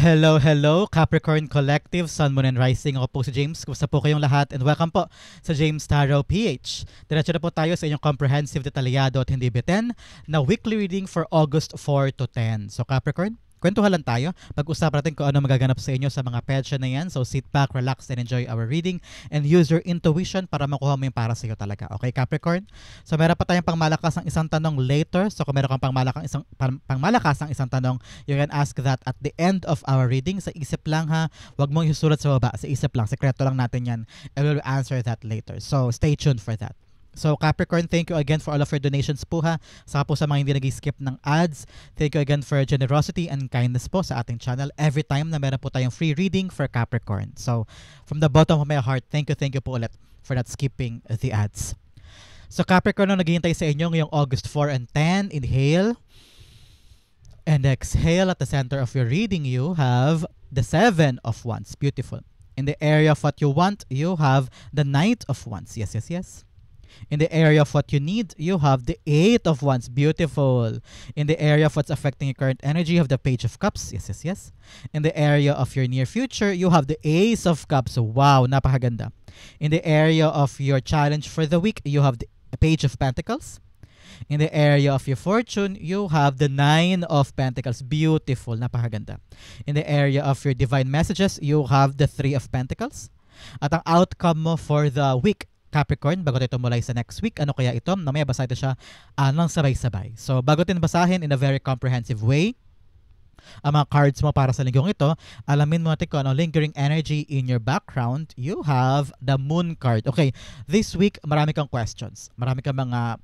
Hello, hello, Capricorn Collective, Sun, Moon, and Rising. Ako po si James. Kumusta po kayong lahat? And welcome po sa James Tarot PH. Diretso na po tayo sa inyong comprehensive, detalyado at hindi bitin na weekly reading for August 4 to 10. So Capricorn, kwentuhan lang tayo. Pag-usapan natin kung ano magaganap sa inyo sa mga petsa na yan. So sit back, relax, and enjoy our reading. And use your intuition para makuha mo yung para sa iyo talaga. Okay, Capricorn? So meron pa tayong pangmalakas ng isang tanong later. So kung meron kang pangmalakas ng isang tanong, you can ask that at the end of our reading. Sa isip lang ha. Huwag mong isulat sa baba. Sa isip lang. Sekreto lang natin yan. And we'll answer that later. So stay tuned for that. So Capricorn, thank you again for all of your donations po ha. Saka po sa mga hindi nag-skip ng ads. Thank you again for your generosity and kindness po sa ating channel every time na meron po tayong free reading for Capricorn. So from the bottom of my heart, thank you po ulit for not skipping the ads. So Capricorn, nung naghihintay sa inyo ngayong August 4 and 10, inhale and exhale. At the center of your reading, you have the 7 of Wands. Beautiful. In the area of what you want, you have the Knight of Wands. Yes, yes, yes. In the area of what you need, you have the 8 of Wands. Beautiful. In the area of what's affecting your current energy, you have the Page of Cups. Yes, yes, yes. In the area of your near future, you have the Ace of Cups. Wow, napakaganda. In the area of your challenge for the week, you have the Page of Pentacles. In the area of your fortune, you have the 9 of Pentacles. Beautiful, napakaganda. In the area of your divine messages, you have the 3 of Pentacles. At ang outcome mo for the week, Capricorn, bago tayo tumulay sa next week, ano kaya ito? Namaya basahin ito siya ng sabay-sabay. So, bago tayo basahin in a very comprehensive way, ang mga cards mo para sa linggong ito, alamin mo natin kung ano lingering energy in your background. You have the Moon card. Okay, this week, marami kang questions. Marami kang mga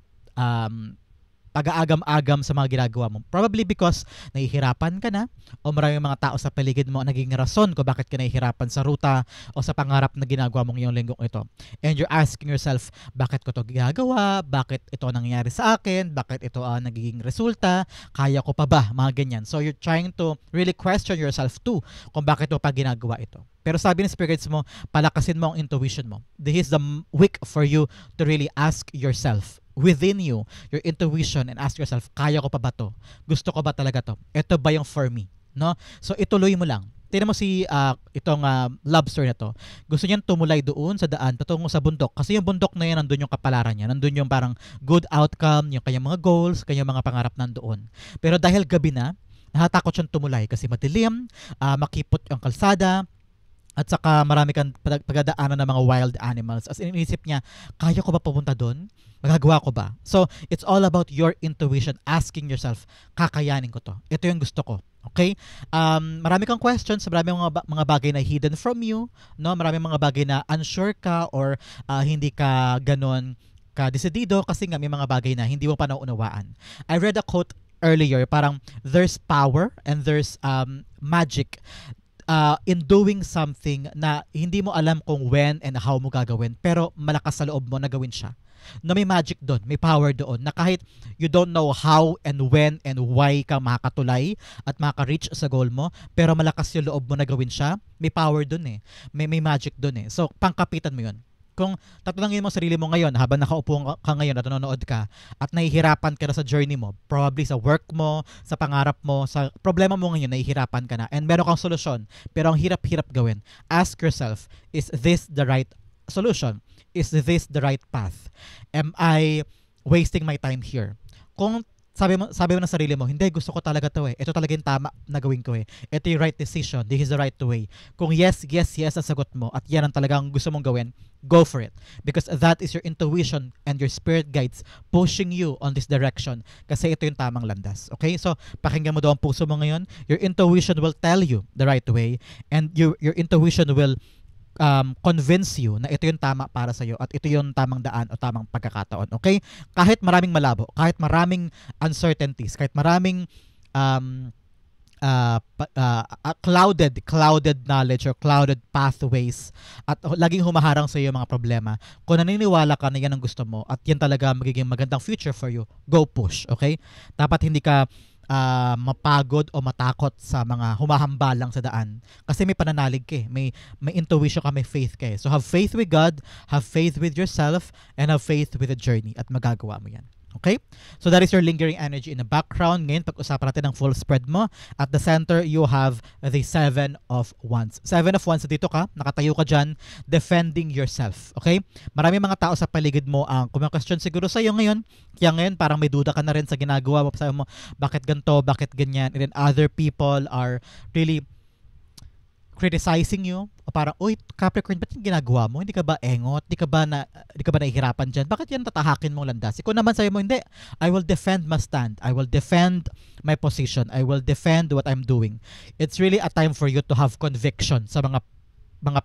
pag-aagam-agam sa mga ginagawa mo. Probably because nahihirapan ka na o maraming mga tao sa paligid mo naging rason kung bakit ka nahihirapan sa ruta o sa pangarap na ginagawa mong ngayong linggong ito. And you're asking yourself, bakit ko to ginagawa? Bakit ito nangyayari sa akin? Bakit ito nagiging resulta? Kaya ko pa ba? Mga ganyan. So you're trying to really question yourself too kung bakit mo pa ginagawa ito. Pero sabi ng spirits mo, palakasin mo ang intuition mo. This is the week for you to really ask yourself within you, your intuition, and ask yourself, kaya ko pa ba to? Gusto ko ba talaga to? Ito ba yung for me? No? So ituloy mo lang. Tignan mo si itong lobster na to. Gusto niyang tumulay doon sa daan patungo sa bundok. Kasi yung bundok na yan, nandun yung kapalaran niya. Nandun yung parang good outcome, yung kanyang mga goals, kanyang mga pangarap nandoon. Pero dahil gabi na, natatakot siyang tumulay kasi madilim, makipot yung kalsada, at saka marami kang pagdadaanan ng mga wild animals. As inisip niya, kaya ko ba pupunta doon? Magagawa ko ba? So, it's all about your intuition, asking yourself, kakayanin ko to. Ito yung gusto ko. Okay? Marami kang questions, marami mga bagay na hidden from you, no? Marami mga bagay na unsure ka or hindi ka ganon ka-decidido kasi nga may mga bagay na hindi mo pa nauunawaan. I read a quote earlier, parang there's power and there's magic in doing something na hindi mo alam kung when and how mo gagawin pero malakas sa loob mo na gawin siya. Na may magic doon, may power doon na kahit you don't know how and when and why ka makakatulay at makaka-reach sa goal mo, pero malakas yung loob mo na gawin siya, may power doon eh. May magic doon eh. So, pangkapitan mo yun. Kung tatanungin mo sarili mo ngayon habang nakaupo ka ngayon at nanonood ka at nahihirapan ka na sa journey mo, probably sa work mo, sa pangarap mo, sa problema mo ngayon, nahihirapan ka na and meron kang solusyon, pero ang hirap-hirap gawin. Ask yourself, is this the right solution? Is this the right path? Am I wasting my time here? Kung sabi mo ng sarili mo, hindi, gusto ko talaga to eh. Ito talaga yung tama na gawin ko eh. Ito yung right decision. This is the right way. Kung yes ang sagot mo at yan ang talagang gusto mong gawin, go for it. Because that is your intuition and your spirit guides pushing you on this direction. Kasi ito yung tamang landas. Okay? So, pakinggan mo daw ang puso mo ngayon. Your intuition will tell you the right way and your intuition will convince you na ito yung tama para sa'yo at ito yung tamang daan o tamang pagkakataon. Okay? Kahit maraming malabo, kahit maraming uncertainties, kahit maraming clouded knowledge or clouded pathways at laging humaharang sa iyo mga problema, kung naniniwala ka na yan ang gusto mo at yan talaga magiging magandang future for you, go push. Okay? Dapat hindi ka mapagod o matakot sa mga humahambalang sa daan. Kasi may pananalig ka eh. May intuition ka, may faith ka eh. So have faith with God, have faith with yourself, and have faith with the journey. At magagawa mo yan. Okay? So that is your lingering energy in the background. Ngayon, pag-usapan natin ang full spread mo. At the center, you have the 7 of Wands. 7 of Wands, dito ka, nakatayo ka dyan, defending yourself. Okay? Marami mga tao sa paligid mo ang kumakwestiyon siguro sa'yo ngayon. Kaya ngayon, parang may duda ka na rin sa ginagawa mo. Sabi mo, bakit ganito, bakit ganyan? And then other people are really criticizing you, o parang, uy, Capricorn, ba't yung ginagawa mo? Hindi ka ba engot? Hindi ka ba nahihirapan dyan? Bakit yan tatahakin mong landas? Ikaw naman sabi mo, hindi. I will defend my stand. I will defend my position. I will defend what I'm doing. It's really a time for you to have conviction sa mga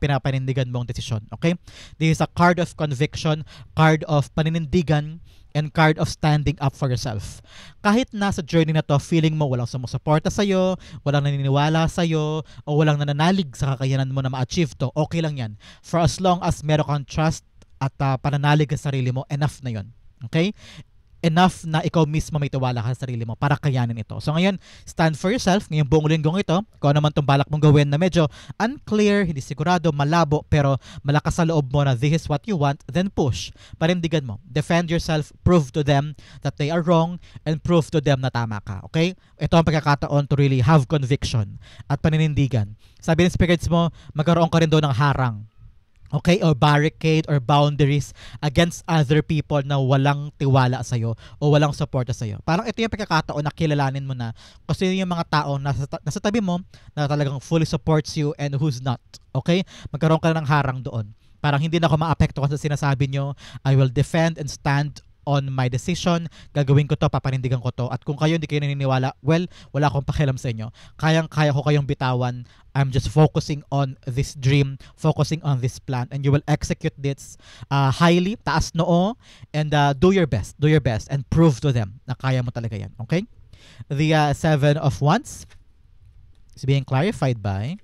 pinapanindigan mong desisyon. Okay? This is a card of conviction, card of paninindigan, and card of standing up for yourself. Kahit nasa journey na to, feeling mo walang sumusuporta sa'yo, walang naniniwala sa'yo, o walang nananalig sa kakayanan mo na ma-achieve to, okay lang yan. For as long as meron kang trust at pananalig sa sarili mo, enough na yon. Okay? Enough na ikaw mismo may tiwala ka sa sarili mo para kayanin ito. So ngayon, stand for yourself. Ngayong buong linggong ito, kung naman itong balak mong gawin na medyo unclear, hindi sigurado, malabo, pero malakas sa loob mo na this is what you want, then push. Parindigan mo. Defend yourself, prove to them that they are wrong, and prove to them na tama ka. Okay? Ito ang pagkakataon to really have conviction at paninindigan. Sabi ng spirits mo, magkaroon ka rin doon ng harang. Okay, or barricade or boundaries against other people na walang tiwala sa'yo o walang suporta sa'yo. Parang ito yung pagkakataon na kilalanin mo na kasi yung mga tao nasa tabi mo na talagang fully supports you and who's not. Okay? Magkaroon ka ng harang doon. Parang hindi na ako maapektuhan sa sinasabi nyo. I will defend and stand on my decision, gagawin ko to, papanindigan ko to. At kung kayo hindi kayo naniniwala, well, wala akong pakialam sa inyo. Kayang-kaya ko kayong bitawan. I'm just focusing on this dream, focusing on this plan, and you will execute this highly, taas noo, and do your best, and prove to them na kaya mo talaga yan. Okay? The 7 of Wands is being clarified by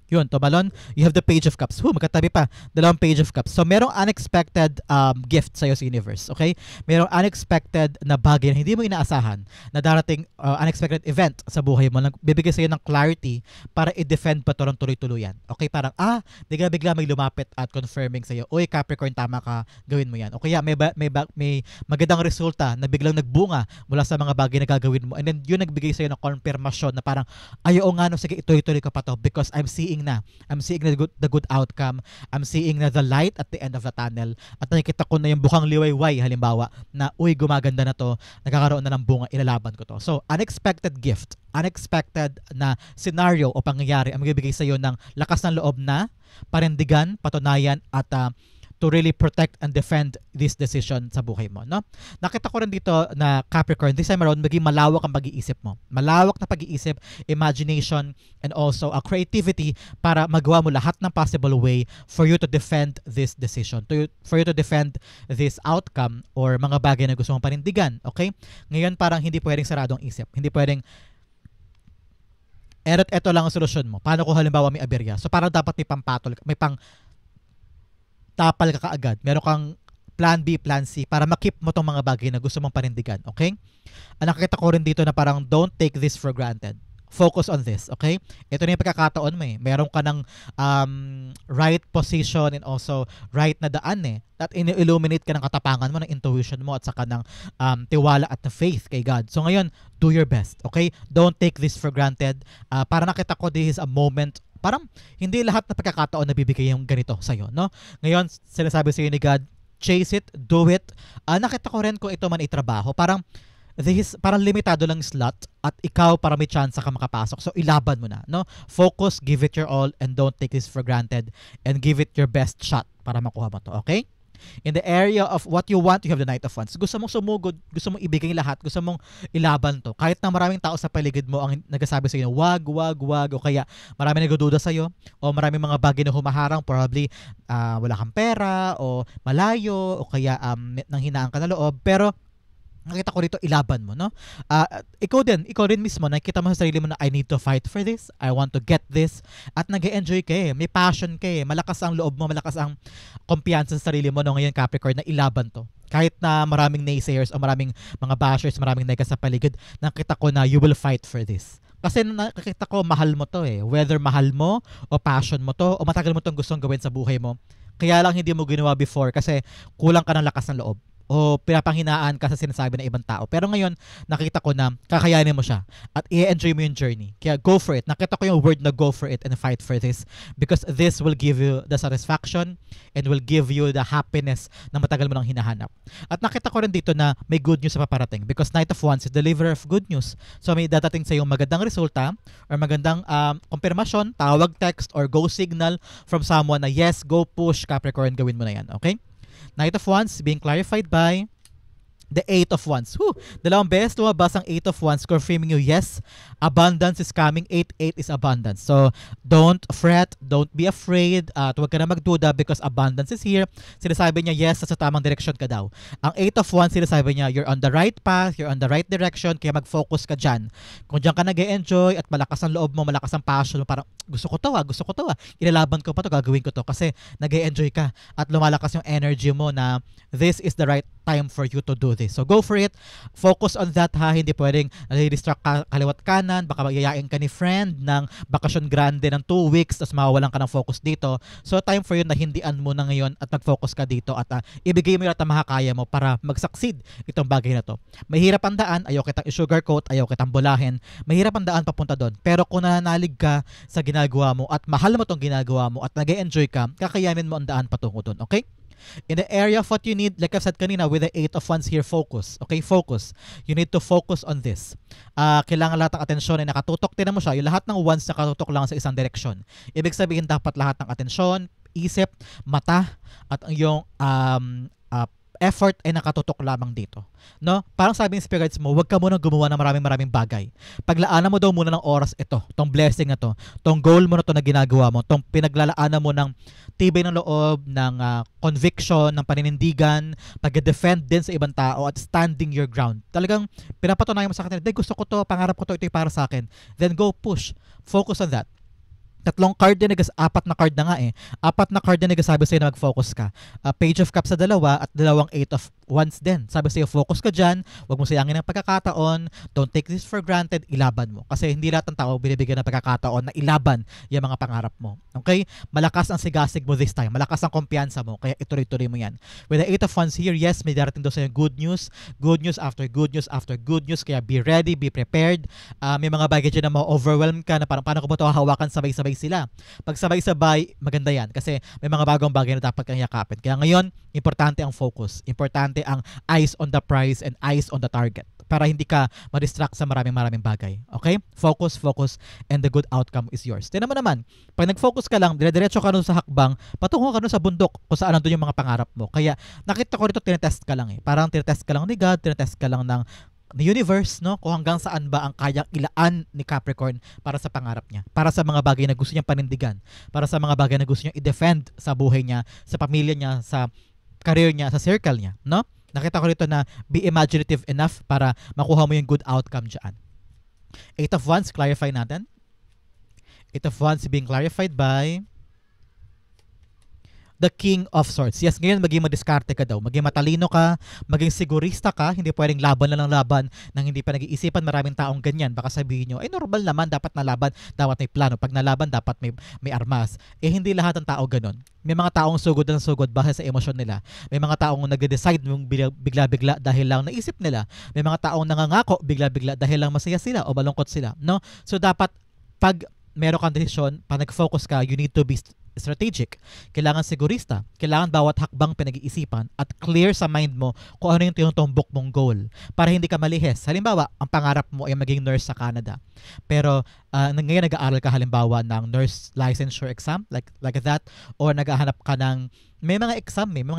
yun, tumalon, you have the Page of Cups. Magkatabi pa, dalawang Page of Cups. So, merong unexpected gift sa'yo sa universe, okay? Merong unexpected na bagay na hindi mo inaasahan na darating unexpected event sa buhay mo. Bibigay sa'yo ng clarity para i-defend pa ito ng tuloy-tuluyan. Okay, parang, bigla may lumapit at confirming sa'yo, uy, Capricorn, tama ka, gawin mo yan. O kaya, may magandang resulta na biglang nagbunga mula sa mga bagay na gagawin mo. And then, yun nagbigay sa'yo ng confirmation na parang, ayaw nga, no, sige, ituloy-tuloy ka pa to because I'm seeing the good outcome. I'm seeing na the light at the end of the tunnel. At nakikita ko na yung bukang liwayway, halimbawa, na uy, gumaganda na to, nagkakaroon na ng bunga, ilalaban ko to. So, unexpected gift, unexpected na scenario o pangyayari ang magbibigay sa iyo ng lakas ng loob na parindigan, patunayan, at to really protect and defend this decision sa buhay mo, no? Nakita ko rin dito na Capricorn, this time around, maging malawak ang pag-iisip mo. Malawak na pag-iisip, imagination, and also a creativity para magawa mo lahat ng possible way for you to defend this decision, for you to defend this outcome or mga bagay na gusto mong panindigan, okay? Ngayon, parang hindi pwedeng saradong isip. Hindi pwedeng eto lang ang solusyon mo. Paano kung halimbawa may aberya? So, parang dapat may pampatol, may pang tapal ka kaagad. Meron kang plan B, plan C para makip mo tong mga bagay na gusto mong panindigan. Okay? Nakikita ko rin dito na parang don't take this for granted. Focus on this. Okay? Ito na yung pagkakataon mo eh. Meron ka ng right position and also right na daan eh. That illuminate ka ng katapangan mo, ng intuition mo at saka ng tiwala at faith kay God. So ngayon, do your best. Okay? Don't take this for granted. Para nakita ko this is a moment. Parang hindi lahat na pagkakataon na bibigay yung ganito sa'yo, no? Ngayon, sinasabi sa'yo ni God, chase it, do it. Nakita ko rin kung ito man itrabaho. Parang limitado lang slot at ikaw para may chance ka makapasok. So, ilaban mo na, no? Focus, give it your all, and don't take this for granted. And give it your best shot para makuha mo to, okay? In the area of what you want, you have the Knight of Wands. Gusto mong sumugod, gusto mong ibigay lahat, gusto mong ilaban to. Kahit na maraming tao sa paligid mo ang nagsasabi sa iyo, wag, o kaya maraming nagdududa sa iyo, o maraming mga bagay na humaharang, probably wala kang pera, o malayo, o kaya nanghinaan ka na loob, pero nakita ko rito, ilaban mo, no? Ikaw rin mismo, nakikita mo sa sarili mo na I need to fight for this, I want to get this, at nag-e-enjoy ka eh, may passion ka eh, malakas ang loob mo, malakas ang kumpiyansa sa sarili mo, no, ngayon Capricorn, na ilaban to. Kahit na maraming naysayers o maraming mga bashers, maraming nega sa paligid, nakita ko na you will fight for this. Kasi nakikita ko, mahal mo to eh. Whether mahal mo, o passion mo to, o matagal mo tong gustong gawin sa buhay mo, kaya lang hindi mo ginawa before kasi kulang ka ng lakas ng loob. o pinapanghinaan ka sa sinasabi ng ibang tao. Pero ngayon, nakita ko na kakayanin mo siya at i-enjoy mo yung journey. Kaya go for it. Nakita ko yung word na go for it and fight for this because this will give you the satisfaction and will give you the happiness na matagal mo nang hinahanap. At nakita ko rin dito na may good news sa paparating because Knight of Wands is the deliverer of good news. So may dadating sa yung magandang resulta or magandang konfirmasyon, tawag, text, or go signal from someone na yes, go push Capricorn, gawin mo na yan. Okay? Knight of Wands being clarified by the Eight of Wands. Dalawang beses lumabas ang Eight of Wands confirming you, yes, abundance is coming. 8-8 is abundance. So, don't fret, don't be afraid, huwag ka na magduda because abundance is here. Sinasabi niya, yes, sa tamang direction ka daw. Ang Eight of Wands, sinasabi niya, you're on the right path, you're on the right direction, kaya mag-focus ka dyan. Kung dyan ka nag-e-enjoy at malakas ang loob mo, malakas ang passion mo, parang, gusto ko to, ilalaban ko pa to, gagawin ko to kasi nag-e-enjoy ka at lumalakas yung energy mo na this is the right time for you to do this. So go for it. Focus on that ha. Hindi pwedeng distract ka kaliwat kanan. Baka yayain ka ni friend ng bakasyon grande ng 2 weeks tapos mawawalan ka ng focus dito. So time for you na hindian mo na ngayon at mag-focus ka dito at ibigay mo yung lahat ng makakaya mo para mag-succeed itong bagay na to. Mahirap ang daan. Ayaw kitang i-sugarcoat. Ayaw kitang bulahin. Mahirap ang daan papunta doon. Pero kung nananalig ka sa ginagawa mo at mahal mo tong ginagawa mo at nag-e-enjoy ka, kakayanin mo ang daan patungo doon. Okay? In the area of what you need, like I've said kanina, with the Eight of Wands here, focus. Okay, focus. You need to focus on this. Kailangan lahat ng atensyon ay nakatutok. Tinan mo siya, yung lahat ng wands nakatutok lang sa isang direksyon. Ibig sabihin, dapat lahat ng atensyon, isip, mata, at yung effort ay nakatutok lamang dito. No? Parang sabi ng spirit guides mo, huwag ka munang gumawa ng maraming bagay. Paglaanan mo daw muna ng oras ito, tong blessing na to, tong goal mo na to na ginagawa mo, tong pinaglalaanan mo ng tibay ng loob, ng conviction, ng paninindigan, pag-defend din sa ibang tao at standing your ground. Talagang pinapatunayan mo sa kanila, gusto ko to, pangarap ko to, ito yung para sa akin. Then go push. Focus on that. Tatlong card din, apat na card na nga eh. Apat na card din nagsasabi sa'yo na mag-focus ka. Page of Cups sa dalawa at dalawang Eight of Wands din. Sabi sa'yo, focus ka dyan, huwag mo sayangin ang pagkakataon, don't take this for granted, ilaban mo. Kasi hindi lahat ng tao binibigyan ng pagkakataon na ilaban yung mga pangarap mo. Okay? Malakas ang sigasig mo this time. Malakas ang kumpiyansa mo. Kaya ituloy-tuloy mo yan. With the Eight of Wands here, yes, may darating daw sa'yo good news. Good news after good news after good news. Kaya be ready, be prepared. May mga bagay dyan na ma-overwhelm ka na parang paano ko ba ito hahawakan sabay-sabay sila. Pag sabay-sabay, maganda yan kasi may mga bagong bagay na dapat kang yakapin. Kaya ngayon, importante ang focus. Importante ang eyes on the prize and eyes on the target para hindi ka ma-distract sa maraming bagay. Okay? Focus, and the good outcome is yours. Tingnan mo naman, pag nag-focus ka lang, dire-diretso ka nun sa hakbang, patungo ka nun sa bundok kung saan nandun yung mga pangarap mo. Kaya nakita ko rito, tinetest ka lang eh. Parang tinetest ka lang ni God, tinetest ka lang ng universe, no? Kung hanggang saan ba ang kayang ilaan ni Capricorn para sa pangarap niya, para sa mga bagay na gusto niyang panindigan, para sa mga bagay na gusto niyang i-defend sa buhay niya, sa pamilya niya, sa career niya, sa circle niya, no? Nakita ko rito na be imaginative enough para makuha mo yung good outcome dyan. Eight of Wands, clarify natin. Eight of Wands being clarified by the King of Swords. Yes, ngayon maging madiskarte ka daw. Maging matalino ka, maging sigurista ka. Hindi pwedeng laban na lang laban nang hindi pa nag-iisipan. Maraming taong ganyan. Baka sabihin nyo, normal naman, dapat nalaban, dapat may plano. Pag nalaban, dapat may armas. Hindi lahat ng tao ganun. May mga taong sugod ng sugod base sa emosyon nila. May mga taong nagde-decide ng bigla-bigla dahil lang naisip nila. May mga taong nangangako bigla-bigla dahil lang masaya sila o malungkot sila. No? So dapat pag meron kang desisyon, pag nag-focus ka, you need to be strategic. Kailangan sigurista. Kailangan bawat hakbang pinag-iisipan at clear sa mind mo kung ano yung tinutumbok mong goal para hindi ka malihis. Halimbawa, ang pangarap mo ay maging nurse sa Canada. Pero ngayon nag-aaral ka halimbawa ng nurse licensure exam like that, or naghahanap ka ng may mga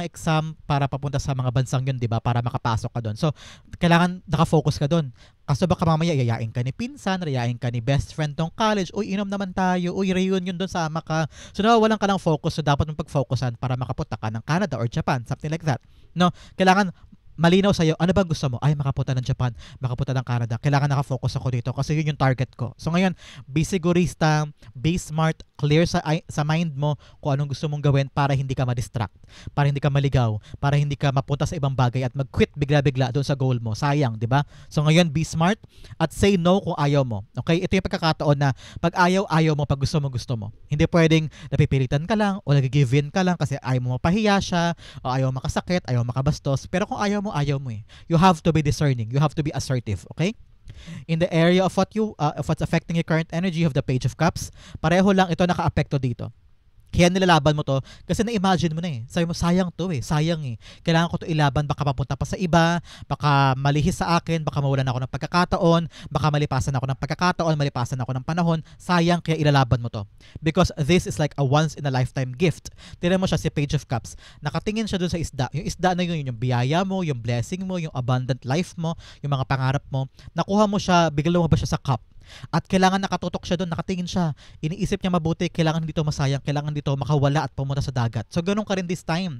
exam para papunta sa mga bansang yun, di ba? Para makapasok ka doon. So, kailangan nakafocus ka doon. Kaso baka mamaya yayain ka ni pinsan, yayain ka ni best friend tong college, uy, inom naman tayo, uy, reunion doon, sama ka. So, nawawalan ka ng focus. So, dapat mong pag-focusan para makapunta ka ng Canada or Japan, something like that. No? Kailangan malinaw sa'yo, ano ba gusto mo? Ay, makapunta ng Japan, makapunta ng Canada. Kailangan nakafocus ako dito kasi yun yung target ko. So ngayon, be sigurista, be smart, clear sa mind mo kung anong gusto mong gawin para hindi ka ma-distract, para hindi ka maligaw, para hindi ka mapunta sa ibang bagay at mag-quit bigla-bigla doon sa goal mo. Sayang, di ba? So ngayon, be smart at say no kung ayaw mo. Okay? Ito yung pagkakataon na pag ayaw mo, pag gusto mo. Hindi pwedeng napipilitan ka lang o nag-give in ka lang kasi ayaw mo mapahiya siya o ayaw makasakit, ayaw makabastos. Pero kung ayaw mo eh. You have to be discerning. You have to be assertive. Okay? In the area of what's affecting your current energy, you have the Page of Cups. Pareho lang ito naka-apekto dito. Kaya nilalaban mo to kasi na-imagine mo na eh. Sabi mo, sayang to eh. Sayang eh. Kailangan ko to ilaban. Baka papunta pa sa iba. Baka malihis sa akin. Baka mawalan ako ng pagkakataon. Baka malipasan ako ng pagkakataon. Malipasan ako ng panahon. Sayang, kaya ilalaban mo to. Because this is like a once in a lifetime gift. Tignan mo siya si Page of Cups. Nakatingin siya dun sa isda. Yung isda na yun, yung biyaya mo, yung blessing mo, yung abundant life mo, yung mga pangarap mo. Nakuha mo siya, bigla lumabas siya sa cup. At kailangan nakatutok siya doon, nakatingin siya. Iniisip niya mabuti, kailangan dito masayang, kailangan dito makawala at pumunta sa dagat. So ganun ka rin this time.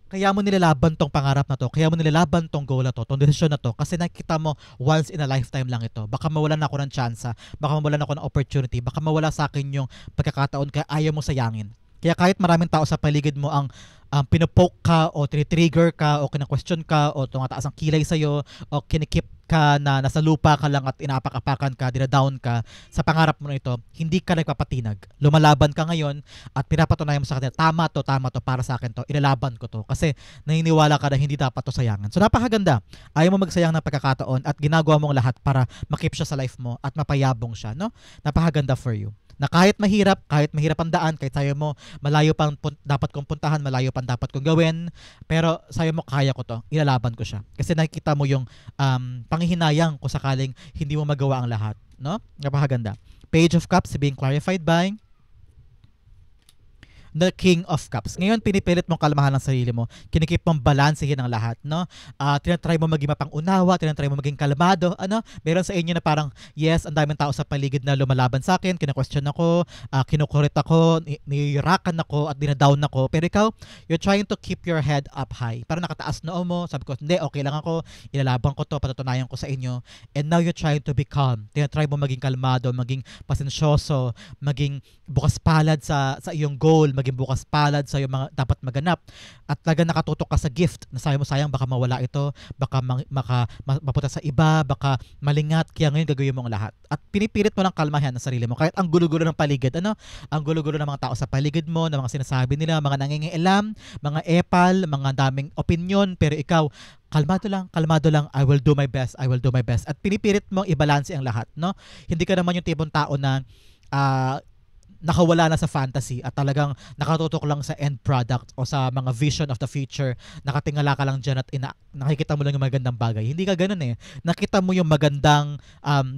Kaya mo nilalaban tong pangarap na to, kaya mo nilalaban tong goal na to, tong desisyon na to, kasi nakita mo once in a lifetime lang ito. Baka mawalan ako ng tsansa, baka mawalan ako ng opportunity, baka mawala sa akin yung pagkakataon kaya ayaw mo sayangin. Kaya kahit maraming tao sa paligid mo ang pinopoke ka o tinitrigger ka o kina-question ka o tumataas ang kilay sa'yo o kinikip ka na nasa lupa ka lang at inapak-apakan ka, dinadown ka sa pangarap mo na ito, hindi ka nagpapatinag. Lumalaban ka ngayon at pinapatunayan mo sa kanila, tama to, para sa akin to, ilalaban ko to. Kasi naniniwala ka na hindi dapat to sayangan. So napakaganda. Ayaw mo magsayang ng pagkakataon at ginagawa mong lahat para makip siya sa life mo at mapayabong siya. No? Napakaganda for you. Na kahit mahirap ang daan, kahit sayo mo, malayo pang dapat kong puntahan, malayo pang dapat kong gawin, pero sayo mo, kaya ko to, ilalaban ko siya. Kasi nakikita mo yung panghihinayang kung sakaling hindi mo magawa ang lahat. No? Napakaganda. Page of Cups being clarified by the King of Cups. Ngayon, pinipilit mong kalmahan ang sarili mo. Kinikip mong balansehin ang lahat, no? Tinatry mo maging mapang-unawa, tinatry mo maging kalmado, ano? Meron sa inyo na parang, yes, ang daming tao sa paligid na lumalaban sa akin, kina-question ako, kinukurit ako, niyirakan ako, at dinadown ako. Pero ikaw, you're trying to keep your head up high. Parang nakataas noo mo, sabi ko, hindi, okay lang ako, ilalaban ko to, patutunayan ko sa inyo. And now you're trying to be calm. Tinatry mo maging kalmado, maging pasensyoso, maging bukas palad sa iyong goal, maging bukas palad sa yung mga dapat maganap at talaga nakatutok ka sa gift na sabi mo, sayang baka mawala ito, baka mapunta sa iba, baka malingat, kaya ngayon gagawin mo ang lahat at pinipilit mo lang kalmahan ang sarili mo kahit ang gulo-gulo ng paligid, ang gulo-gulo ng mga tao sa paligid mo, ng mga sinasabi nila, mga nangingialam, mga epal, mga daming opinion, pero ikaw kalmado lang, I will do my best at pinipilit mong i-balance ang lahat, no? Hindi ka naman yung tipong tao na nakawala na sa fantasy at talagang nakatutok lang sa end product o sa mga vision of the future, nakatingala ka lang dyan at nakikita mo lang yung magandang bagay. Hindi ka ganun eh. Nakita mo yung magandang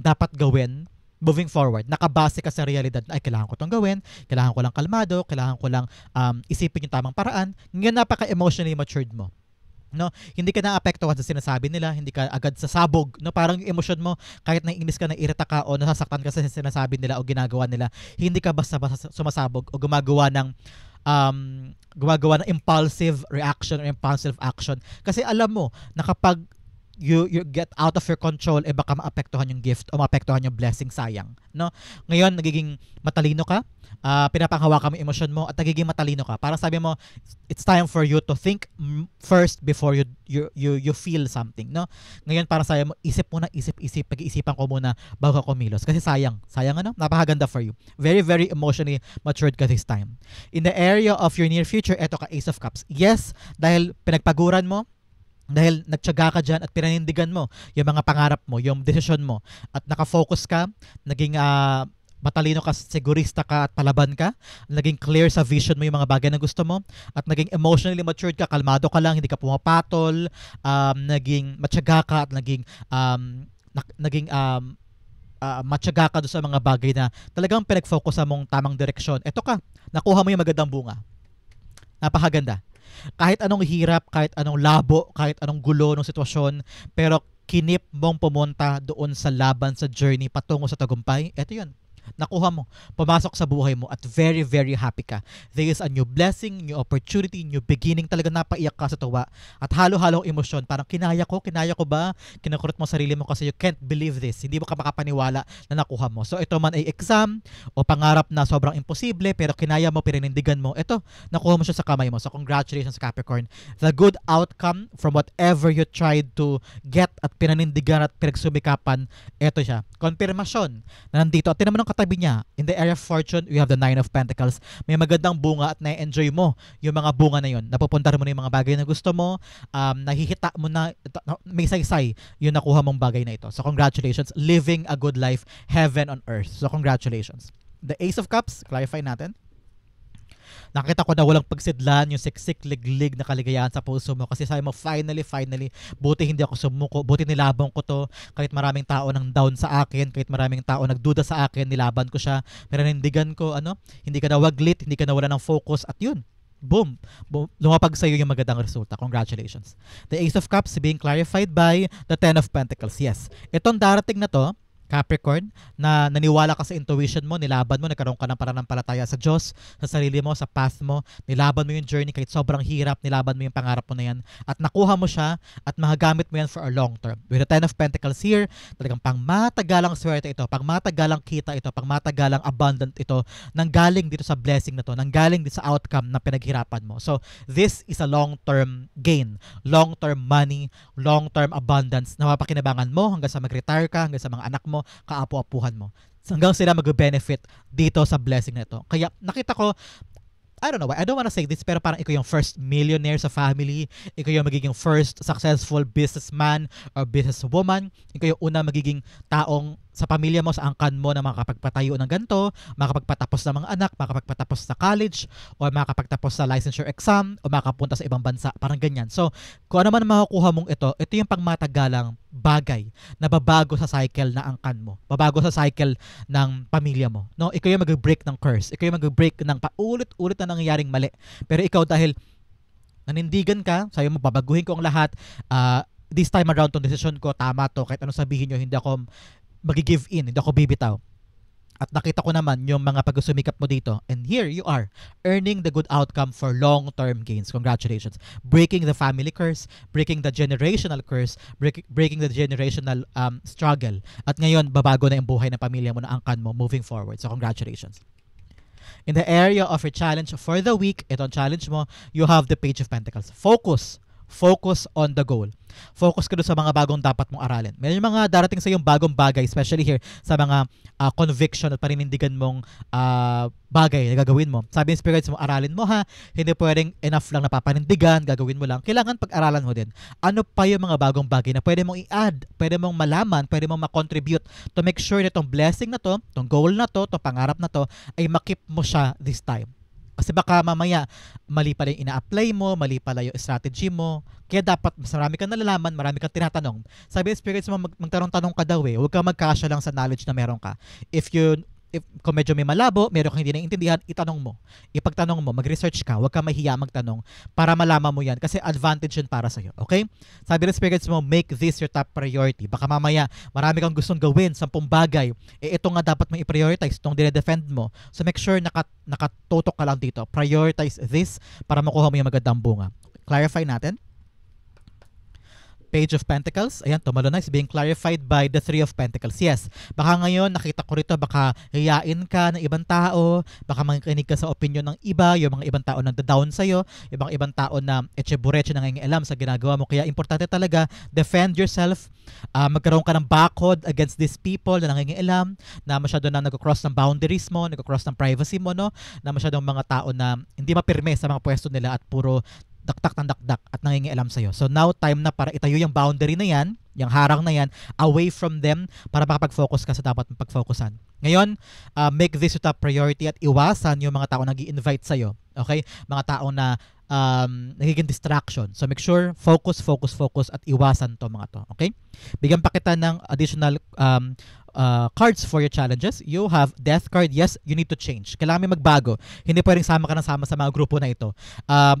dapat gawin moving forward. Nakabase ka sa realidad na, ay, kailangan ko itong gawin, kailangan ko lang kalmado, kailangan ko lang isipin yung tamang paraan. Ngayon, napaka-emotionally matured mo. No, hindi ka naapektuhan sa sinasabi nila, hindi ka agad sasabog, no, parang yung emosyon mo kahit naiinis ka, nairita ka o nasasaktan ka sa sinasabi nila o ginagawa nila, hindi ka basta-basta sumasabog o gumagawa ng impulsive reaction or impulsive action kasi alam mo na kapag you get out of your control, baka maapektuhan yung gift o maapektuhan yung blessing, sayang, no? Ngayon nagiging matalino ka, pinapanghawakan mo yung emosyon mo at nagiging matalino ka. Parang sabi mo, it's time for you to think first before you feel something, no? Ngayon parang sabi mo, isip pag-iisipan ko muna bago ka kumilos kasi sayang, napakaganda for you. Very, very emotionally matured ka this time. In the area of your near future, eto ka, Ace of Cups. Yes, dahil pinagpaguran mo, dahil nagtiyaga ka dyan at pinanindigan mo yung mga pangarap mo, yung desisyon mo at nakafocus ka, naging matalino ka, sigurista ka at palaban ka, naging clear sa vision mo yung mga bagay na gusto mo at naging emotionally matured ka, kalmado ka lang, hindi ka pumapatol, naging matyaga ka at naging matyaga ka doon sa mga bagay na talagang pinag-focus sa mong tamang direksyon. Eto ka, nakuha mo yung magandang bunga. Napakaganda. Kahit anong hirap, kahit anong labo, kahit anong gulo ng sitwasyon, pero kinip mong pumunta doon sa laban, sa journey patungo sa tagumpay, eto yun. Nakuha mo, pumasok sa buhay mo at very, very happy ka. There is a new blessing, new opportunity, new beginning. Talaga napaiyak ka sa tuwa. At halo-halong emosyon. Parang kinaya ko ba? Kinakurot mo sarili mo kasi you can't believe this. Hindi mo ka makapaniwala na nakuha mo. So ito man ay exam o pangarap na sobrang imposible pero kinaya mo, pininindigan mo. Ito, nakuha mo siya sa kamay mo. So congratulations Capricorn. The good outcome from whatever you tried to get at pinanindigan at pinagsumikapan, ito siya. Konfirmasyon na nandito. At tinaman ng katabi niya, in the area of fortune, we have the 9 of Pentacles. May magandang bunga at na-enjoy mo yung mga bunga na yun. Napupunta mo na yung mga bagay na gusto mo, nahihita mo na, may saysay yung nakuha mong bagay na ito. So congratulations, living a good life, heaven on earth. So congratulations. The Ace of Cups, clarify natin. Nakita ko na walang pagsidlan, yung siksik, liglig na kaligayahan sa puso mo kasi sabi mo, finally, buti hindi ako sumuko, buti nilabang ko to, kahit maraming tao nang down sa akin, kahit maraming tao nagduda sa akin, nilaban ko siya, pinanindigan ko, hindi ka na waglit, hindi ka na wala ng focus, at yun, boom, lumapag sa'yo yung magandang resulta. Congratulations. The Ace of Cups being clarified by the 10 of Pentacles. Yes, itong darating na to, Capricorn, na naniwala ka sa intuition mo, nilaban mo, nagkaroon ka ng pananampalataya sa Diyos, sa sarili mo, sa path mo, nilaban mo yung journey kahit sobrang hirap, nilaban mo yung pangarap mo na yan, at nakuha mo siya, at mahagamit mo yan for a long term. With the 10 of Pentacles here, talagang pangmatagalang swerte ito, pangmatagalang kita ito, pangmatagalang abundant ito, nanggaling dito sa blessing na to, nanggaling dito sa outcome na pinaghirapan mo. So, this is a long-term gain, long-term money, long-term abundance na mapakinabangan mo hanggang sa mag-retire ka, hanggang sa mga anak mo, kaapu-apuhan mo. Hanggang sila mag-benefit dito sa blessing na ito. Kaya nakita ko, I don't know why, I don't wanna say this, pero parang ikaw yung first millionaire sa family, ikaw yung magiging first successful businessman or businesswoman, ikaw yung una magiging taong sa pamilya mo, sa angkan mo na makapagpatayo ng ganito, makapagpatapos ng mga anak, makapagpatapos sa college, o makapagtapos sa licensure exam, o makapunta sa ibang bansa, parang ganyan. So, kung ano man makukuha mong ito yung pangmatagalang bagay na babago sa cycle na angkan mo, babago sa cycle ng pamilya mo. No? Ikaw yung mag-break ng curse, ikaw yung mag-break ng paulit-ulit na nangyayaring mali. Pero ikaw dahil nanindigan ka, sayo mo, babaguhin ko ang lahat, this time around tong decision ko, tama to, kahit ano sabihin nyo, hindi ako mag-give in, hindi ako bibitaw. At nakita ko naman yung mga pag-sumikap mo dito. And here you are, earning the good outcome for long-term gains. Congratulations. Breaking the family curse, breaking the generational curse, breaking the generational struggle. At ngayon, babago na yung buhay ng pamilya mo na angkan mo moving forward. So congratulations. In the area of your challenge for the week, itong challenge mo, you have the Page of Pentacles. Focus on the goal. Focus ka doon sa mga bagong dapat mong aralin. May mga darating sa yung bagong bagay, especially here sa mga conviction at paninindigan mong bagay na gagawin mo. Sabi ng spirits mo, aralin mo ha. Hindi pwedeng enough lang napapanindigan, gagawin mo lang. Kailangan pag-aralan mo din. Ano pa yung mga bagong bagay na pwede mong i-add, pwede mong malaman, pwede mong makontribute to make sure na itong blessing na to, itong goal na to, itong pangarap na to, ay makip mo siya this time. Kasi baka mamaya, mali pala yung ina-apply mo, mali pala yung strategy mo. Kaya dapat mas marami kang nalalaman, marami kang tinatanong. Sabi ng spirits mo, magtanong-tanong ka daw eh. Huwag kang magkasya lang sa knowledge na meron ka. Kung medyo may malabo, meron kang hindi naiintindihan, itanong mo. Ipagtanong mo, mag-research ka, huwag kang mahiya magtanong para malaman mo yan kasi advantage yun para sa'yo. Okay? Sabi ng spirits mo, make this your top priority. Baka mamaya, marami kang gustong gawin, 10 bagay. Ito nga dapat mo i-prioritize, itong dinedefend mo. So make sure nakatutok ka lang dito. Prioritize this para makuha mo yung magandang bunga. Clarify natin. Page of Pentacles, ayan, tumalo na, is being clarified by the 3 of Pentacles. Yes, baka ngayon, nakita ko rito, baka hiyain ka ng ibang tao, baka makikinig ka sa opinion ng iba, yung mga ibang tao na down sa'yo, yung mga ibang tao na etchebureche na nangingialam sa ginagawa mo. Kaya importante talaga, defend yourself, magkaroon ka ng backhod against these people na nangingialam, na masyado na nag-cross ng boundaries mo, nag-cross ng privacy mo, no? Na masyadong mga tao na hindi mapirme sa mga pwesto nila at puro dakdak ng dakdak at nangingialam sa'yo. So now, time na para itayo yung boundary na yan, yung harang na yan, away from them para makapag-focus ka sa dapat mong pag-focusan. Ngayon, make this your top priority at iwasan yung mga tao nag-i-invite sa'yo. Okay? Mga tao na nagiging distraction. So make sure, focus at iwasan to mga to. Okay? Bigyan pa kita ng additional cards for your challenges. You have Death card. Yes, you need to change. Kailangan may magbago. Hindi pwedeng sama ka ng sama sa mga grupo na ito.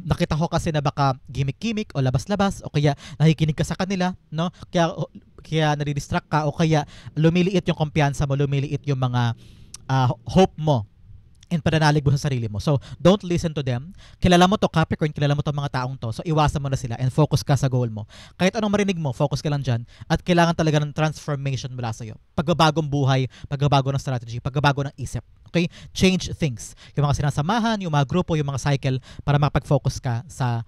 Nakita ko kasi na baka gimmick-gimmick o labas-labas o kaya nakikinig ka sa kanila, no? Kaya nadidistract ka o kaya lumiliit yung kumpiyansa mo, lumiliit yung mga hope mo and pananalig mo sa sarili mo. So, don't listen to them. Kilala mo to, Capricorn, kilala mo to mga taong to. So, iwasan mo na sila and focus ka sa goal mo. Kahit anong marinig mo, focus ka lang dyan. At kailangan talaga ng transformation mula sa'yo. Pagbabagong buhay, pagbabago ng strategy, pagbabago ng isip. Okay? Change things. Yung mga sinasamahan, yung mga grupo, yung mga cycle para makapag-focus ka sa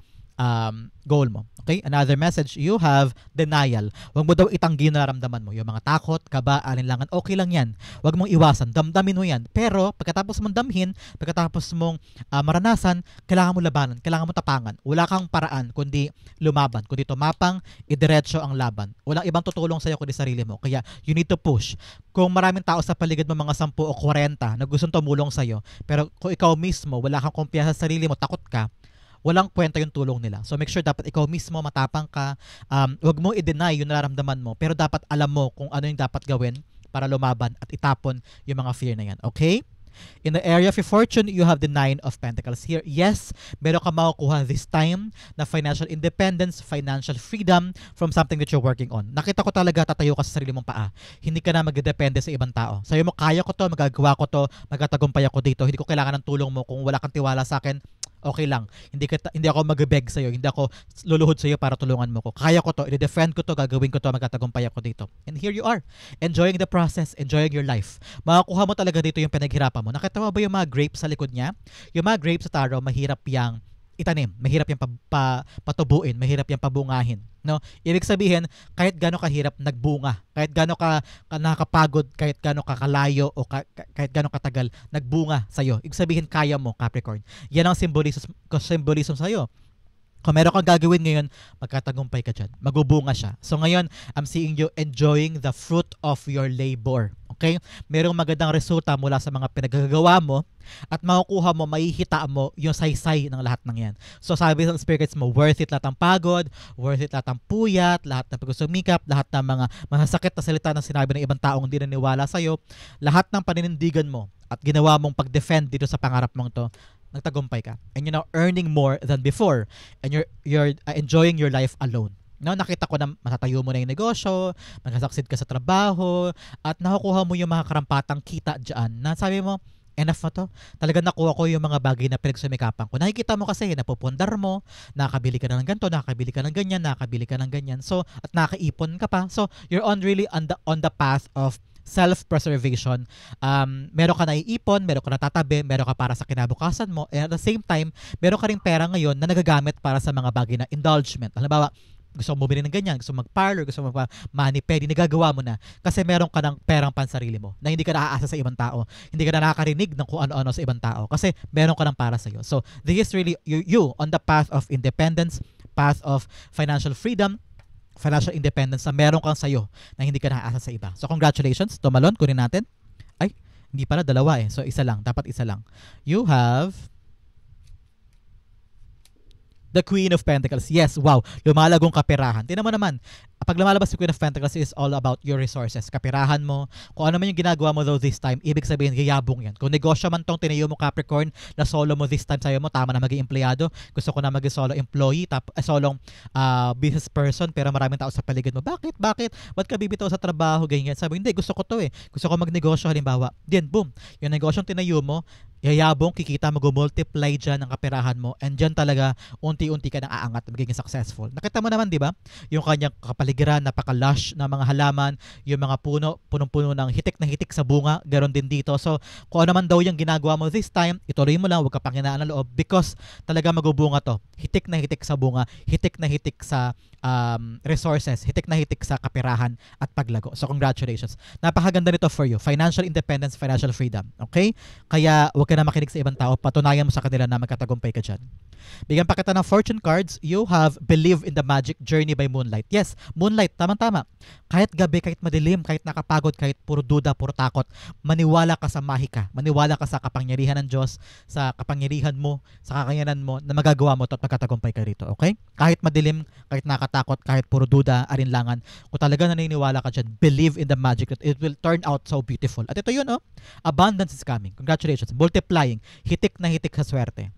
goal mo. Okay? Another message, you have denial. Huwag mo daw itanggi na nararamdaman mo. Yung mga takot, kaba, alinlangan, okay lang yan. Huwag mong iwasan. Damdamin mo yan. Pero, pagkatapos mong damhin, pagkatapos mong maranasan, kailangan mo labanan, kailangan mo tapangan. Wala kang paraan kundi lumaban, kundi tumapang, idiretso ang laban. Walang ibang tutulong sa'yo kundi sarili mo. Kaya, you need to push. Kung maraming tao sa paligid mo, mga 10 o 40 na gustong tumulong sa'yo, pero kung ikaw mismo, wala kang kumpiyansa sa sarili mo, takot ka, walang kwenta yung tulong nila. So make sure dapat ikaw mismo matapang ka. Huwag mo i-deny yung nararamdaman mo, pero dapat alam mo kung ano yung dapat gawin para lumaban at itapon yung mga fear na yan. Okay? In the area of your fortune, you have the 9 of Pentacles here. Yes, meron ka makukuha this time na financial independence, financial freedom from something that you're working on. Nakita ko talaga tatayo ka sa sarili mong paa. Hindi ka na magdedepende sa ibang tao. Sabi mo, kaya ko to, magagawa ko to, magtatagumpay ako dito. Hindi ko kailangan ng tulong mo. Kung wala kang tiwala sa akin, okay lang. Hindi ako mag-beg sa'yo. Hindi ako luluhod sa'yo para tulungan mo ko. Kaya ko to. I-defend ko to. Gagawin ko to. Magtatagumpay ako dito. And here you are. Enjoying the process. Enjoying your life. Makakuha mo talaga dito yung pinaghirapan mo. Nakita mo ba yung mga grapes sa likod niya? Yung mga grapes sa tarot, mahirap yang itanim. Mahirap yung patubuin. Mahirap yung pabungahin. No? Ibig sabihin, kahit gano'ng kahirap nagbunga, kahit gano'ng nakakapagod, kahit gano'ng kakalayo o kahit gano'ng katagal nagbunga sa'yo. Ibig sabihin, kaya mo, Capricorn. Yan ang symbolism sa'yo. Kung meron kang gagawin ngayon, magkatagumpay ka dyan. Magubunga siya. So ngayon, I'm seeing you enjoying the fruit of your labor. Okay? Merong magandang resulta mula sa mga pinagagawa mo at makukuha mo, mahihita mo yung saysay ng lahat ng yan. So sabi ng spirits mo, worth it lahat ng pagod, worth it lahat ng puyat, lahat ng pagsusumikap, lahat ng mga masasakit na salita na sinabi ng ibang taong hindi naniwala sa'yo, lahat ng paninindigan mo at ginawa mong pag-defend dito sa pangarap mong to, nagtagumpay ka. And you're now earning more than before. And you're enjoying your life alone. No, nakita ko na matatayo mo na yung negosyo, magkasucceed ka sa trabaho, at nakukuha mo yung mga karampatang kita dyan na sabi mo, enough na to. Talaga nakuha ko yung mga bagay na pinagsumikapan ko. Nakikita mo kasi, napupundar mo, nakakabili ka na ng ganito, nakakabili ka ng ganyan, nakakabili ka ng ganyan. So, at nakaipon ka pa. So, you're really on the path of self-preservation. Meron ka naiipon, meron ka natatabi, meron ka para sa kinabukasan mo, and at the same time, meron ka rin pera ngayon na nagagamit para sa mga bagay na indulgement. Halimbawa, gusto mo bumili ng ganyan, gusto mo mag-parlor, gusto mo mag-mani pedi, nagagawa mo na kasi meron ka ng perang pansarili mo na hindi ka naaasa sa ibang tao, hindi ka na nakakarinig ng kung ano-ano sa ibang tao kasi meron ka ng para sa'yo. So, this is really you on the path of independence, path of financial freedom, financial independence na meron kang sa'yo na hindi ka naaasa sa iba. So, congratulations. Tumalon, kunin natin. Ay, hindi pala, dalawa eh. So, isa lang. Dapat isa lang. You have the Queen of Pentacles. Yes, wow. Lumalagong kaperahan. Tingnan mo naman, pag lumalabas si Queen of Pentacles, is all about your resources. Kapirahan mo. Kung ano man yung ginagawa mo though this time, ibig sabihin, gayabong yan. Kung negosyo man tong tinayo mo, Capricorn, na solo mo this time, sayo mo, tama na maging empleyado. Gusto ko na maging solo employee, solong business person, pero maraming tao sa paligid mo. Bakit? Ba't ka bibitaw sa trabaho? Ganyan. Sabi, hindi, gusto ko to eh. Gusto ko magnegosyo, halimbawa. Then, boom. Yung negosyong tinayo mo, yayabong, kikita, mag-multiply dyan ang kapirahan mo, and dyan talaga, unti-unti ka nang aangat, magiging successful. Nakita mo naman, di ba? Yung kanyang kapaligiran, napaka-lush na mga halaman, yung mga punong-puno ng hitik na hitik sa bunga, ganoon din dito. So, kung ano man daw yung ginagawa mo this time, ituloy mo lang, huwag ka panghinaan ng loob because talaga magubunga to. Hitik na hitik sa bunga, hitik na hitik sa resources, hitik na hitik sa kapirahan at paglago. So, congratulations. Napakaganda nito for you. Financial independence, financial freedom. Okay? Kaya, huwag ka na makinig sa ibang tao. Patunayan mo sa kanila na magkatagumpay ka dyan. Bigyan pa kita ng fortune cards. You have Believe in the Magic Journey by Moonlight. Yes, Moonlight. Tamang-tama. Kahit gabi, kahit madilim, kahit nakapagod, kahit puro duda, puro takot, maniwala ka sa mahika. Maniwala ka sa kapangyarihan ng Diyos, sa kapangyarihan mo, sa kakayanan mo na magagawa mo ito at magkatagumpay ka rito. Okay? Kahit madilim, kahit nakatakot, kahit puro duda, alinlangan, kung talaga naniniwala ka dyan, believe in the magic that it will turn out so beautiful. At ito yun, abundance is coming. Congratulations. Multiplying. Hitik na hitik sa swerte.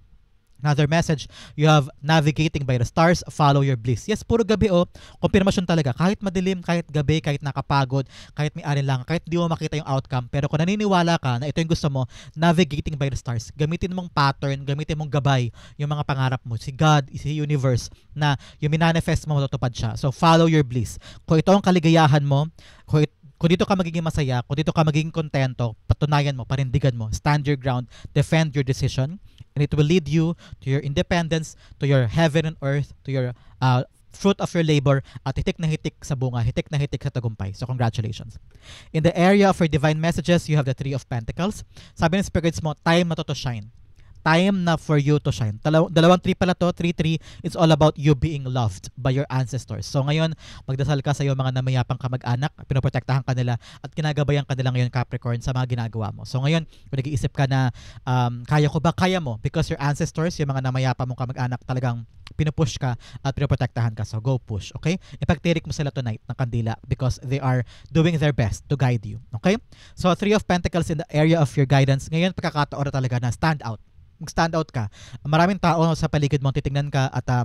Another message, you have navigating by the stars, follow your bliss. Yes, puro gabi confirmation talaga. Kahit madilim, kahit gabi, kahit nakapagod, kahit may alinlangan, kahit di mo makita yung outcome, pero kung naniniwala ka na ito yung gusto mo, navigating by the stars, gamitin mong pattern, gamitin mong gabay yung mga pangarap mo. Si God, si universe, na yung minanifest mo, matutupad siya. So, follow your bliss. Kung ito ang kaligayahan mo, kung dito ka magiging masaya, kung dito ka magiging kontento, patunayan mo, panindigan mo, stand your ground, defend your decision, and it will lead you to your independence, to your heaven and earth, to your fruit of your labor, at hitik na hitik sa bunga, hitik na hitik sa tagumpay. So congratulations. In the area of your divine messages, you have the Three of Pentacles. Sabi ng spirits mo, time na to shine. Time na for you to shine. Dalawang 3 pala to, 3-3. It's all about you being loved by your ancestors. So ngayon, magdasal ka sa iyo mga namayapang kamag-anak, pinoprotektahan ka nila at ginagabayan ka nila ngayon, Capricorn, sa mga ginagawa mo. So ngayon, kung nag-iisip ka na kaya ko ba? Kaya mo. Because your ancestors, yung mga namayapa mong kamag-anak, talagang pinupush ka at pinoprotektahan ka. So go push, okay? Ipagtirik mo sila tonight ng kandila because they are doing their best to guide you, okay? So 3 of Pentacles in the area of your guidance. Ngayon, pagkakataon na talaga na stand out. Mag-stand out ka. Maraming tao sa paligid mo titingnan ka at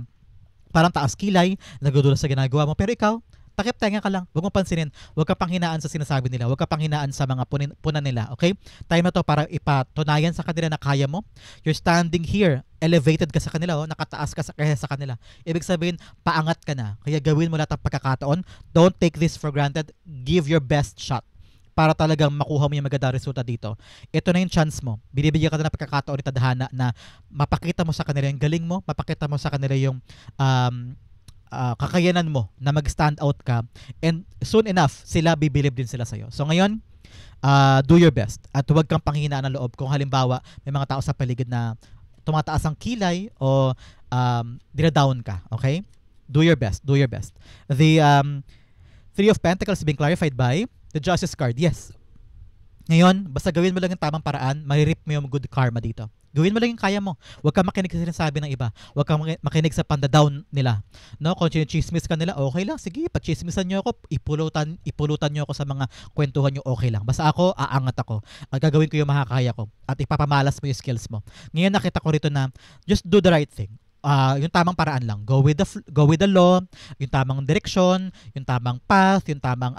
parang taas kilay, nagudulas sa ginagawa mo. Pero ikaw, takip tenga ka lang. Huwag mo pansinin. Huwag ka panghinaan sa sinasabi nila. Huwag ka panghinaan sa mga punan nila. Okay? Time na to para ipatunayan sa kanila na kaya mo. You're standing here. Elevated ka sa kanila. Nakataas ka sa kanila. Ibig sabihin, paangat ka na. Kaya gawin mo lahat ng pagkakataon. Don't take this for granted. Give your best shot para talagang makuha mo yung magandang resulta dito. Ito na yung chance mo. Binibigyan ka na ng pagkakataon ni tadhana na mapakita mo sa kanila yung galing mo, mapakita mo sa kanila yung kakayanan mo na mag-stand out ka, and soon enough, sila bibilib din sila sa'yo. So ngayon, do your best at huwag kang panghinaan ng loob kung halimbawa may mga tao sa paligid na tumataas ang kilay o dinadown ka. Okay? Do your best. Do your best. The Three of Pentacles being clarified by the Justice card. Yes. Ngayon, basta gawin mo lang yung tamang paraan, maririp mo yung good karma dito. Gawin mo lang yung kaya mo. Huwag kang makinig sa sinasabi ng iba. Huwag kang makinig sa panda-down nila. No? Kung chismis ka nila, okay lang. Sige, pag chismisan nyo ako, ipulutan nyo ako sa mga kwentuhan nyo, okay lang. Basta ako, aangat ako. At gagawin ko yung makakaya ko. At ipapamalas mo yung skills mo. Ngayon nakita ko rito na, just do the right thing. Yung tamang paraan lang. Go with the law, yung tamang direksyon, yung tamang path, yung tamang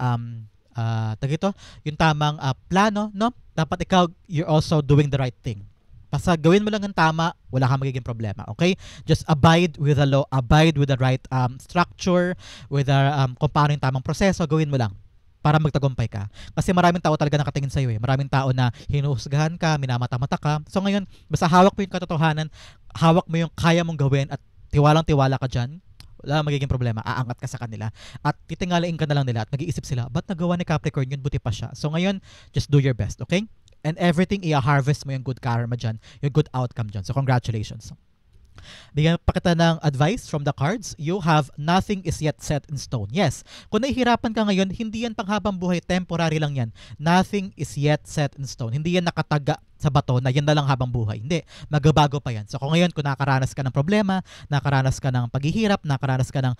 yung tamang plano, no? Dapat ikaw, you're also doing the right thing. Basta gawin mo lang ang tama, wala kang magiging problema, okay? Just abide with the law, abide with the right structure, with the kung paano yung tamang proseso, gawin mo lang para magtagumpay ka. Kasi maraming tao talaga nakatingin sa iyo eh. Maraming tao na hinuhusgahan ka, minamata-mata ka. So ngayon, basta hawak mo yung katotohanan, hawak mo yung kaya mong gawin at tiwalang-tiwala ka dyan, wala magiging problema, aangat ka sa kanila at titingalain ka na lang nila at mag-iisip sila, ba't nagawa ni Capricorn yun, buti pa siya. So ngayon, just do your best, okay? And everything, i-harvest mo yung good karma dyan, yung good outcome dyan. So congratulations. Bigyan pa kita ng advice from the cards. You have nothing is yet set in stone. Yes, kung nahihirapan ka ngayon, hindi yan panghabang buhay, temporary lang yan. Nothing is yet set in stone. Hindi yan nakataga sa bato na yan na lang habang buhay. Hindi, magbabago pa yan. So kung ngayon, kung nakaranas ka ng problema, nakaranas ka ng paghihirap, nakaranas ka ng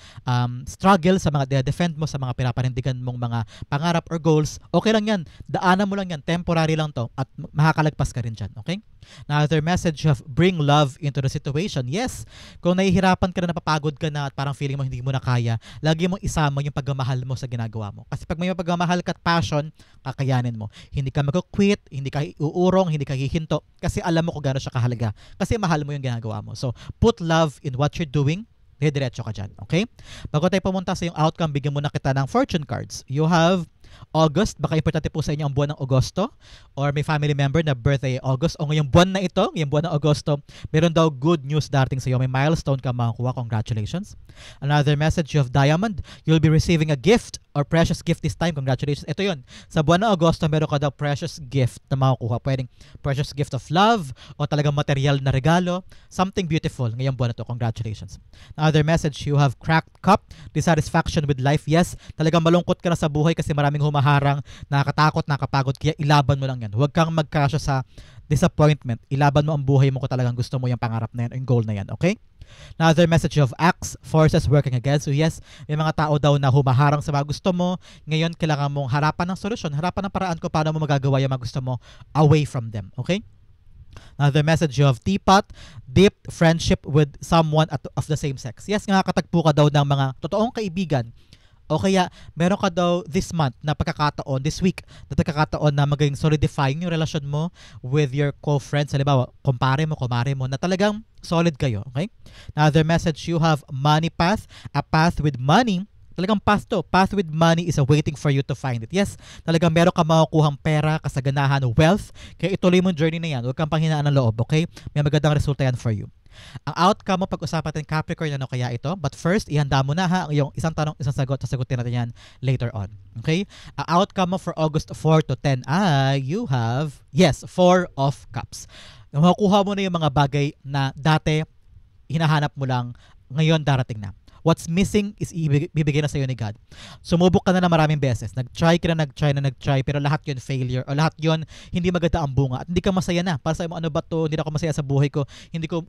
struggle sa mga defend mo, sa mga pinapanindigan mong mga pangarap or goals, okay lang yan. Daanan mo lang yan. Temporary lang to at makakalagpas ka rin dyan. Okay? Another message of bring love into the situation. Yes, kung nahihirapan ka na, napapagod ka na at parang feeling mo hindi mo na kaya, lagi mong isama yung pagmamahal mo sa ginagawa mo. Kasi pag may pagmamahal ka at passion, kakayanin mo. Hindi ka mag-quit, hindi ka uurong, hindi ka hihinto kasi alam mo kung gaano siya kahalaga. Kasi mahal mo yung ginagawa mo. So, put love in what you're doing. Diretso ka dyan. Okay? Bago tayo pumunta sa yung outcome, bigyan mo na kita ng fortune cards. You have August, baka importante po sa inyo ang buwan ng Agosto or may family member na birthday August o ngayong buwan na ito, ngayong buwan ng Agosto, meron daw good news darating sa iyo. May milestone ka makakuha. Congratulations. Another message, you have Diamond. You'll be receiving a gift or precious gift this time. Congratulations. Ito yun. Sa buwan ng Agosto, meron ka daw precious gift na makukuha. Pwedeng precious gift of love o talagang material na regalo. Something beautiful ngayong buwan na to. Congratulations. Another message, you have cracked cup. Dissatisfaction with life. Yes, talagang malungkot ka na sa buhay kasi maraming humaharang, nakakatakot, nakapagod. Kaya ilaban mo lang yan. Huwag kang magkasya sa disappointment. Ilaban mo ang buhay mo kung talagang gusto mo yung pangarap na yan, yung goal na yan. Okay? Another message of Axe, forces working against you. Yes, may mga tao daw na humaharang sa mga gusto mo. Ngayon, kailangan mong harapan ng solusyon, harapan ng paraan kung paano mo magagawa yung mga gusto mo away from them. Okay? Another message, you have teapot, deep friendship with someone of the same sex. Yes, nakakatagpo ka daw ng mga totoong kaibigan. O kaya, meron ka daw this month na pagkakataon, this week, na pagkakataon na maging solidifying yung relasyon mo with your co-friends. Halimbawa, kumare mo, na talagang solid kayo. Okay? Another message, you have money path, a path with money. Talagang path to. Path with money is waiting for you to find it. Yes, talagang meron ka makukuhang pera, kasaganahan, wealth. Kaya ituloy mo yung journey na yan. Huwag kang panghinaan ng loob, okay? May magandang resulta yan for you. Ang outcome mo pag-usapan natin Capricorn, ano kaya ito? But first, ihanda mo na ha ang iyong isang tanong, isang sagot. Sasagutin natin yan later on. Okay? Ang outcome mo for August 4 to 10 ay you have, yes, 4 of Cups. Makukuha mo na yung mga bagay na dati hinahanap mo lang, ngayon darating na. What's missing is ibibigay na sa'yo ni God. Sumubok ka na maraming beses. Nag-try, pero lahat yun failure. O lahat yun hindi maganda ang bunga. At hindi ka masaya na. Para sa mo, ano ba to? Hindi na ako masaya sa buhay ko.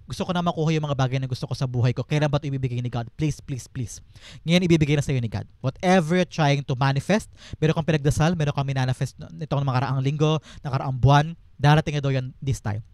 Gusto ko na makuha yung mga bagay na gusto ko sa buhay ko. Kailan ba ito ibibigay ni God? Please, please, please. Ngayon ibibigay na sa'yo ni God. Whatever you're trying to manifest, meron kang pinagdasal, meron kang minanifest nitong nakaraang linggo, nakaraang buwan, darating na daw yan this time.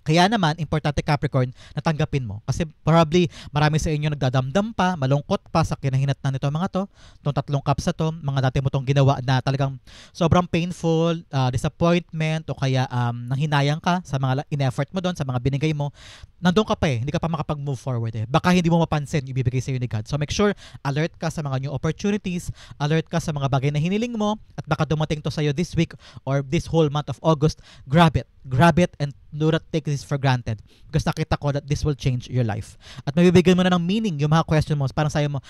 Kaya naman, importante Capricorn, natanggapin mo. Kasi probably marami sa inyo nagdadamdam pa, malungkot pa sa kinahinatnan nito mga to. Itong 3 cups na to, mga dati mo itong ginawa na talagang sobrang painful, disappointment, o kaya nanghinayang ka sa mga in-effort mo doon, sa mga binigay mo. Nandun ka pa hindi ka pa makapag-move forward Baka hindi mo mapansin, ibibigay sa iyo ni God. So make sure, alert ka sa mga new opportunities, alert ka sa mga bagay na hiniling mo, at baka dumating to sa iyo this week or this whole month of August. Grab it and do not take this for granted, because nakita ko that this will change your life. At mabibigyan mo na ng meaning yung mga question mo. Parang sayo mo,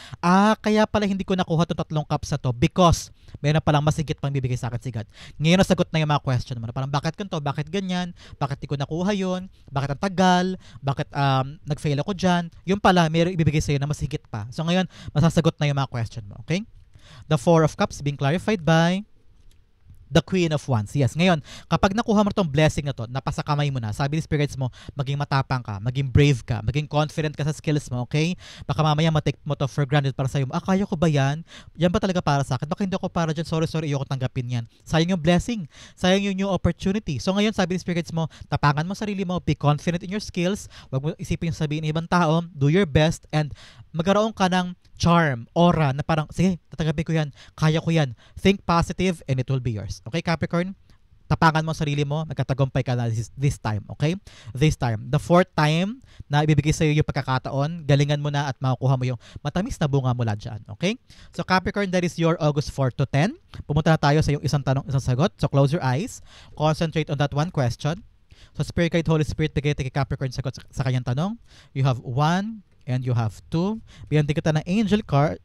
kaya pala hindi ko nakuha itong 3 cups na to because mayroon palang masigit pang bibigay sa akin si God. Ngayon nasagot na yung mga question mo. Parang bakit ganito, bakit ganyan, bakit di ko nakuha yun, bakit ang tagal, bakit nag-fail ako dyan. Yung pala, mayroon ibibigay sa iyo na masigit pa. So ngayon, masasagot na yung mga question mo. Okay? The 4 of Cups being clarified by the Queen of Wands. Yes, ngayon, kapag nakuha mo itong blessing na to, napasa kamay mo na, sabi ni spirits mo, maging matapang ka, maging brave ka, maging confident ka sa skills mo, okay? Baka mamaya matake mo to for granted para sa'yo. Kaya ko ba yan? Yan ba talaga para sa akin? Baka hindi ako para dyan. Sorry, ayoko tanggapin yan. Sayang yung blessing. Sayang yung new opportunity. So ngayon, sabi ni spirits mo, tapangan mo sarili mo, be confident in your skills, wag mo isipin yung sabihin ng ibang tao, do your best, and magkaroon ka ng charm, aura, na parang, sige, tatanggapin ko yan, kaya ko yan. Think positive and it will be yours. Okay, Capricorn? Tapangan mo sarili mo, magkatagumpay ka na this time, okay? This time. The 4th time na ibibigay sa iyo yung pagkakataon, galingan mo na at makukuha mo yung matamis na bunga mula dyan, okay? So Capricorn, that is your August 4 to 10. Pumunta na tayo sa yung isang tanong, isang sagot. So close your eyes. Concentrate on that one question. So Spirit Guide, Holy Spirit, bigay kay Capricorn sagot sa kanyang tanong. You have 1 and you have 2. Bigyan kita ng angel card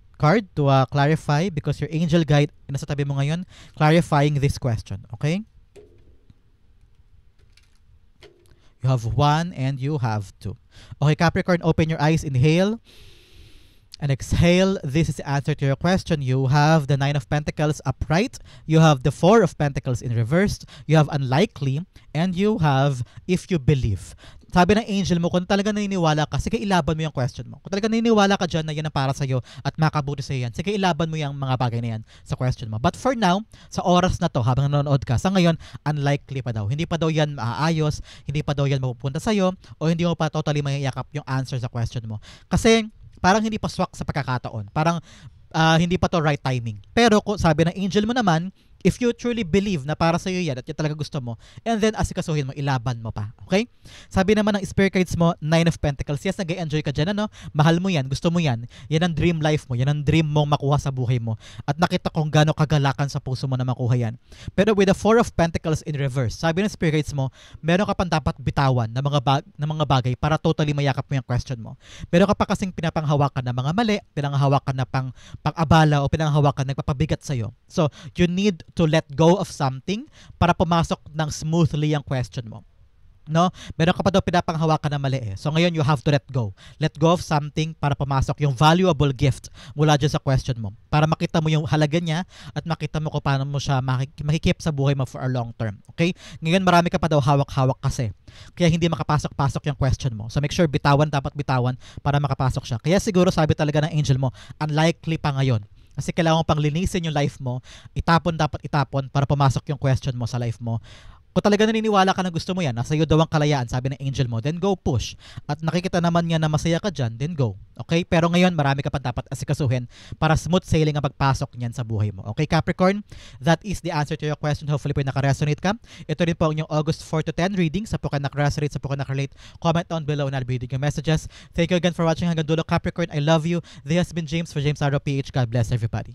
to clarify, because your angel guide nasa tabi mo ngayon, clarifying this question. Okay? You have 1 and you have 2. Okay, Capricorn, open your eyes, inhale and exhale. This is the answer to your question. You have the 9 of Pentacles upright. You have the 4 of Pentacles in reversed. You have unlikely. And you have if you believe. Sabi ng angel mo, kung talaga naniniwala ka, sige ilaban mo yung question mo. Kung talaga naniniwala ka dyan na yan ang para sa'yo at makabuti sa'yo yan, sige ilaban mo yung mga bagay na yan sa question mo. But for now, sa oras na to, habang nanonood ka, sa ngayon, unlikely pa daw. Hindi pa daw yan maaayos, hindi pa daw yan mapupunta sa'yo, o hindi mo pa totally mayayakap yung answer sa question mo. Kasi parang hindi pa swak sa pagkakataon. Parang hindi pa to right timing. Pero sabi ng angel mo naman, if you truly believe na para sa'yo yan at yan talaga gusto mo, and then asikasuhin mo, ilaban mo pa. Okay? Sabi naman ng spirit guides mo, 9 of Pentacles. Yes, nag-enjoy ka dyan, ano? Mahal mo yan, gusto mo yan. Yan ang dream life mo. Yan ang dream mong makuha sa buhay mo. At nakita kong gano'ng kagalakan sa puso mo na makuha yan. Pero with the 4 of Pentacles in reverse, sabi ng spirit guides mo, meron ka pang dapat bitawan na mga bagay para totally mayakap mo yung question mo. Meron ka pa kasing pinapanghawakan na mga mali, pinanghawakan na pang-abala o pinanghawakan na nagpapabigat sa'yo. So, you need to let go of something para pumasok ng smoothly ang question mo. No? Meron ka pa daw pinapanghawakan na mali So ngayon, you have to let go. Let go of something para pumasok yung valuable gift mula dyan sa question mo. Para makita mo yung halaga niya at makita mo kung paano mo siya makikip sa buhay mo for a long term. Okay? Ngayon, marami ka pa daw hawak-hawak kasi. Kaya hindi makapasok-pasok yung question mo. So make sure dapat bitawan para makapasok siya. Kaya siguro sabi talaga ng angel mo, unlikely pa ngayon. Kasi kailangan mo pang linisin yung life mo, dapat itapon para pumasok yung question mo sa life mo. Kung talaga naniniwala ka na gusto mo yan, nasa iyo daw ang kalayaan, sabi ng angel mo, then go push. At nakikita naman nga na masaya ka dyan, then go. Okay? Pero ngayon, marami ka pa dapat asikasuhin para smooth sailing ang pagpasok niyan sa buhay mo. Okay, Capricorn? That is the answer to your question. Hopefully po nakaresonate ka. Ito rin po ang inyong August 4 to 10 reading. Sa po ka nakaresonate, sa po ka nakarelate, comment down below and I'll be reading your messages. Thank you again for watching hanggang dulo, Capricorn. I love you. This has been James for James Arrow PH. God bless everybody.